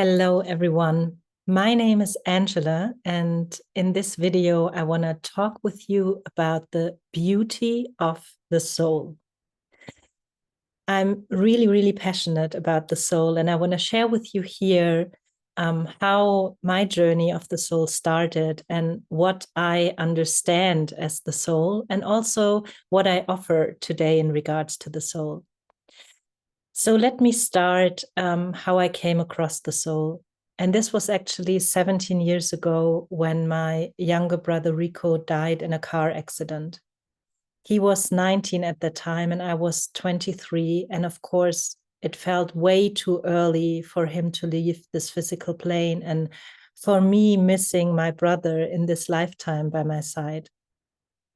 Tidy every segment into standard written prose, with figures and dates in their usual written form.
Hello, everyone. My name is Angela, and in this video, I want to talk with you about the beauty of the soul. I'm really, really passionate about the soul, and I want to share with you here how my journey of the soul started and what I understand as the soul, and also what I offer today in regards to the soul. So let me start how I came across the soul. And this was actually 17 years ago when my younger brother Rico died in a car accident. He was 19 at the time and I was 23. And of course, it felt way too early for him to leave this physical plane and for me missing my brother in this lifetime by my side.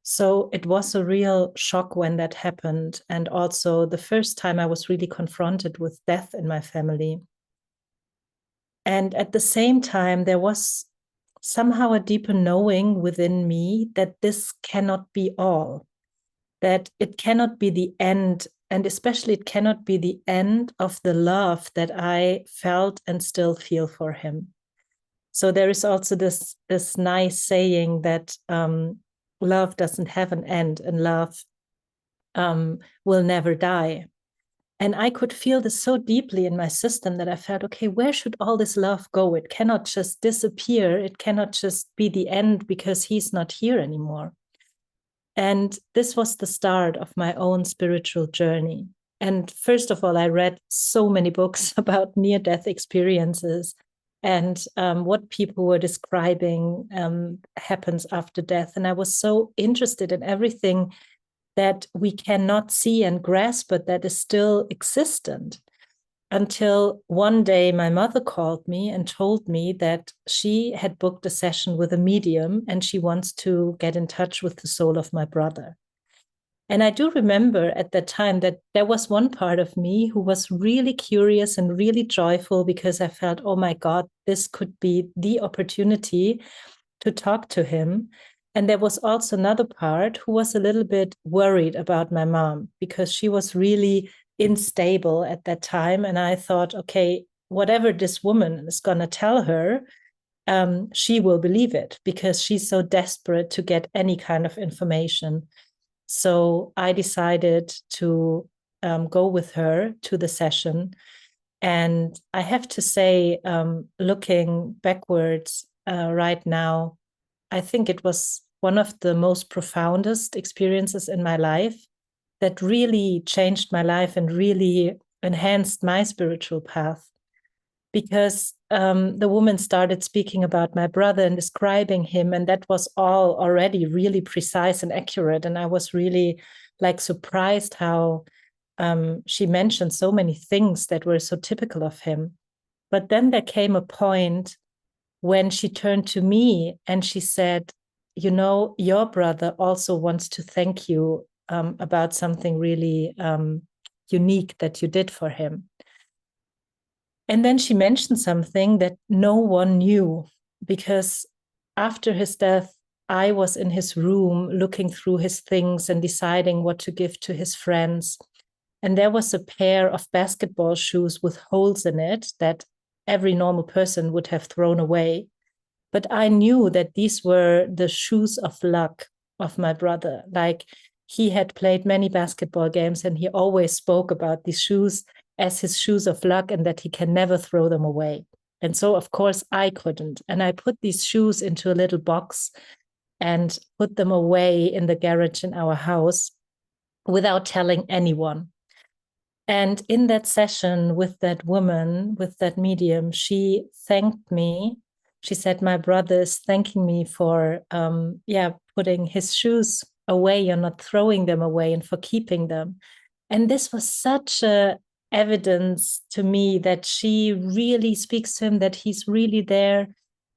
So it was a real shock when that happened. And also the first time I was really confronted with death in my family. And at the same time, there was somehow a deeper knowing within me that this cannot be all, that it cannot be the end. And especially it cannot be the end of the love that I felt and still feel for him. So there is also this nice saying that love doesn't have an end and love will never die. And I could feel this so deeply in my system that I felt, okay, where should all this love go? It cannot just disappear. It cannot just be the end because he's not here anymore. And this was the start of my own spiritual journey. And first of all, I read so many books about near-death experiences and what people were describing happens after death. And I was so interested in everything that we cannot see and grasp, but that is still existent. Until one day, my mother called me and told me that she had booked a session with a medium and she wants to get in touch with the soul of my brother. And I do remember at that time that there was one part of me who was really curious and really joyful because I felt, oh my God, this could be the opportunity to talk to him. And there was also another part who was a little bit worried about my mom because she was really unstable at that time. And I thought, okay, whatever this woman is going to tell her, she will believe it because she's so desperate to get any kind of information. So I decided to go with her to the session. And I have to say, looking backwards right now, I think it was one of the most profoundest experiences in my life that really changed my life and really enhanced my spiritual path. Because the woman started speaking about my brother and describing him, and that was all already really precise and accurate. And I was really like surprised how she mentioned so many things that were so typical of him. But then there came a point when she turned to me and she said, you know, your brother also wants to thank you about something really unique that you did for him. And then she mentioned something that no one knew because after his death, I was in his room looking through his things and deciding what to give to his friends. And there was a pair of basketball shoes with holes in it that every normal person would have thrown away. But I knew that these were the shoes of luck of my brother. Like he had played many basketball games and he always spoke about these shoes as his shoes of luck and that he can never throw them away. And so, of course, I couldn't. And I put these shoes into a little box and put them away in the garage in our house without telling anyone. And in that session with that woman, with that medium, she thanked me. She said, my brother is thanking me for, putting his shoes away. You're not throwing them away and for keeping them. And this was such a evidence to me that she really speaks to him, that he's really there,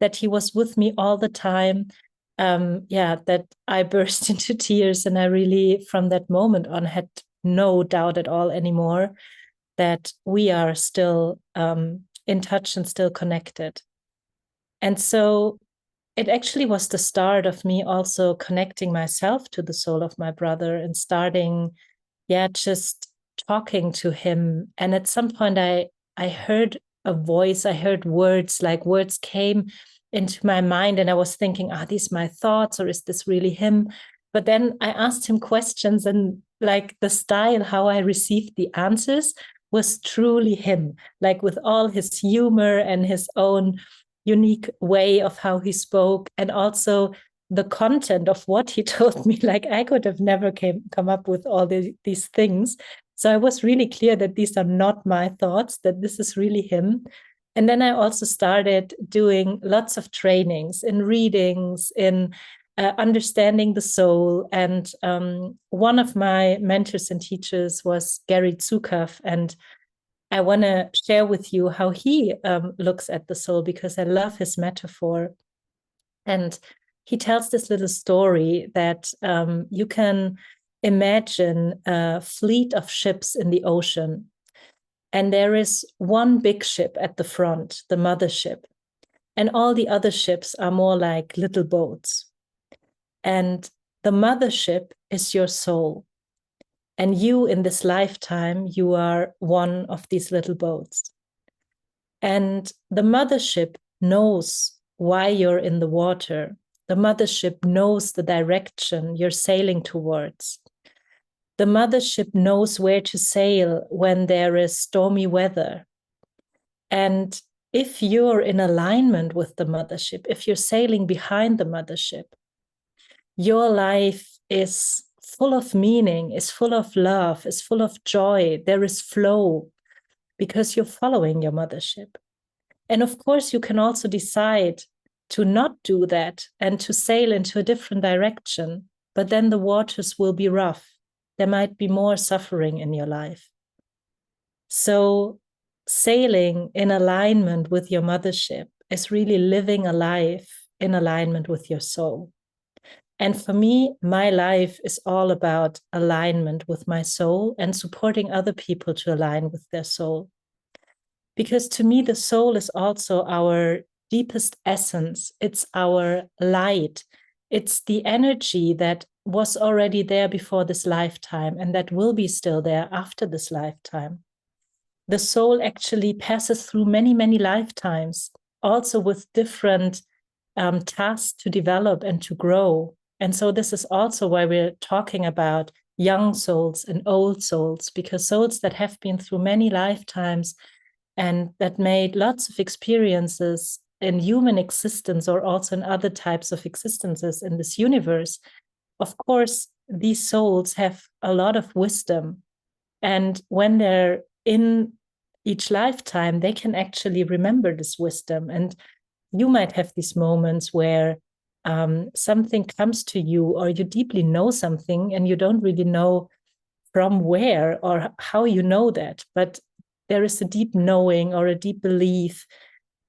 that he was with me all the time. That I burst into tears. And I really, from that moment on, had no doubt at all anymore that we are still in touch and still connected. And so it actually was the start of me also connecting myself to the soul of my brother and starting, just talking to him. And at some point I heard a voice. I heard words, like words came into my mind, and I was thinking, are these my thoughts, or is this really him? But then I asked him questions, and like the style, how I received the answers was truly him, like with all his humor and his own unique way of how he spoke, and also the content of what he told me. Like I could have never come up with all these things. So I was really clear that these are not my thoughts, that this is really him. And then I also started doing lots of trainings in readings, in understanding the soul. And one of my mentors and teachers was Gary Zukav. And I want to share with you how he looks at the soul, because I love his metaphor. And he tells this little story that you can imagine a fleet of ships in the ocean. And there is one big ship at the front, the mothership. And all the other ships are more like little boats. And the mothership is your soul. And you, in this lifetime, you are one of these little boats. And the mothership knows why you're in the water. The mothership knows the direction you're sailing towards. The mothership knows where to sail when there is stormy weather. And if you're in alignment with the mothership, if you're sailing behind the mothership, your life is full of meaning, is full of love, is full of joy. There is flow because you're following your mothership. And of course, you can also decide to not do that and to sail into a different direction, but then the waters will be rough. There might be more suffering in your life. So sailing in alignment with your mothership is really living a life in alignment with your soul. And for me, my life is all about alignment with my soul and supporting other people to align with their soul. Because to me, the soul is also our deepest essence. It's our light. It's the energy that was already there before this lifetime and that will be still there after this lifetime. The soul actually passes through many, many lifetimes, also with different tasks to develop and to grow. And so this is also why we're talking about young souls and old souls, because souls that have been through many lifetimes and that made lots of experiences in human existence or also in other types of existences in this universe, of course, these souls have a lot of wisdom. And when they're in each lifetime, they can actually remember this wisdom. And you might have these moments where something comes to you, or you deeply know something and you don't really know from where or how you know that, but there is a deep knowing or a deep belief.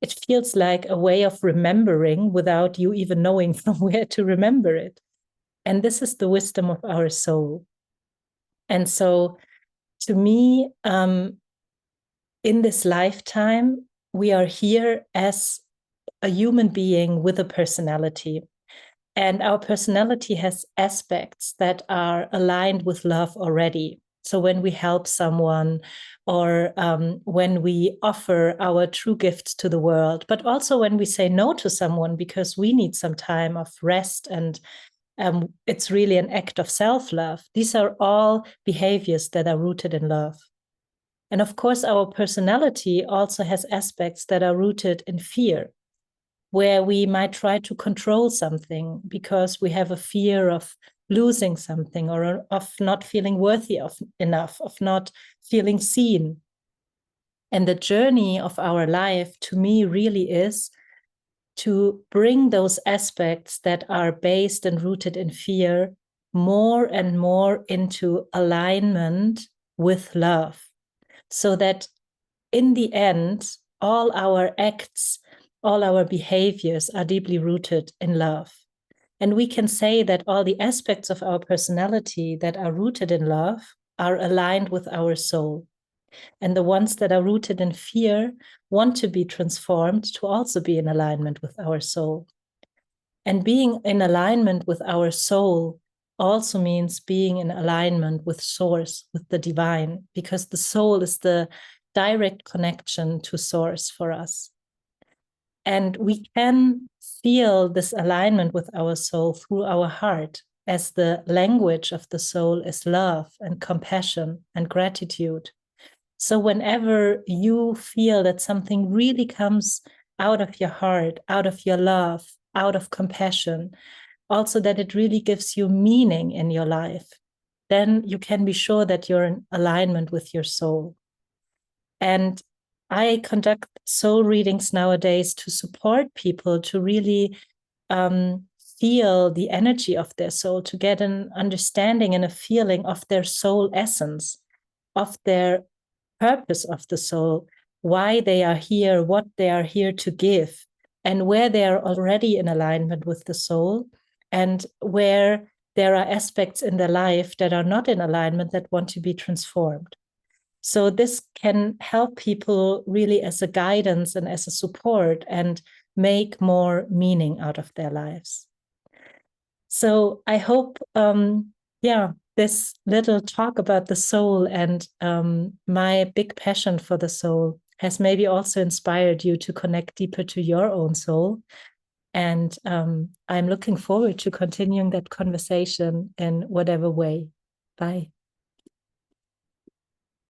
It feels like a way of remembering without you even knowing from where to remember it. And this is the wisdom of our soul. And so to me, in this lifetime, we are here as a human being with a personality. And our personality has aspects that are aligned with love already. So when we help someone, or when we offer our true gifts to the world, but also when we say no to someone because we need some time of rest, and it's really an act of self-love. These are all behaviors that are rooted in love. And of course, our personality also has aspects that are rooted in fear, where we might try to control something because we have a fear of losing something, or of not feeling worthy enough, of not feeling seen. And the journey of our life, to me, really is to bring those aspects that are based and rooted in fear more and more into alignment with love, so that in the end, all our acts, all our behaviors are deeply rooted in love. And we can say that all the aspects of our personality that are rooted in love are aligned with our soul. And the ones that are rooted in fear want to be transformed to also be in alignment with our soul. And being in alignment with our soul also means being in alignment with source, with the divine, because the soul is the direct connection to source for us. And we can feel this alignment with our soul through our heart, as the language of the soul is love and compassion and gratitude. So whenever you feel that something really comes out of your heart, out of your love, out of compassion, also that it really gives you meaning in your life, then you can be sure that you're in alignment with your soul. And I conduct soul readings nowadays to support people to really feel the energy of their soul, to get an understanding and a feeling of their soul essence, of their purpose of the soul, why they are here, what they are here to give, and where they are already in alignment with the soul, and where there are aspects in their life that are not in alignment that want to be transformed. So this can help people really as a guidance and as a support and make more meaning out of their lives. So I hope, this little talk about the soul and my big passion for the soul has maybe also inspired you to connect deeper to your own soul. And I'm looking forward to continuing that conversation in whatever way. Bye.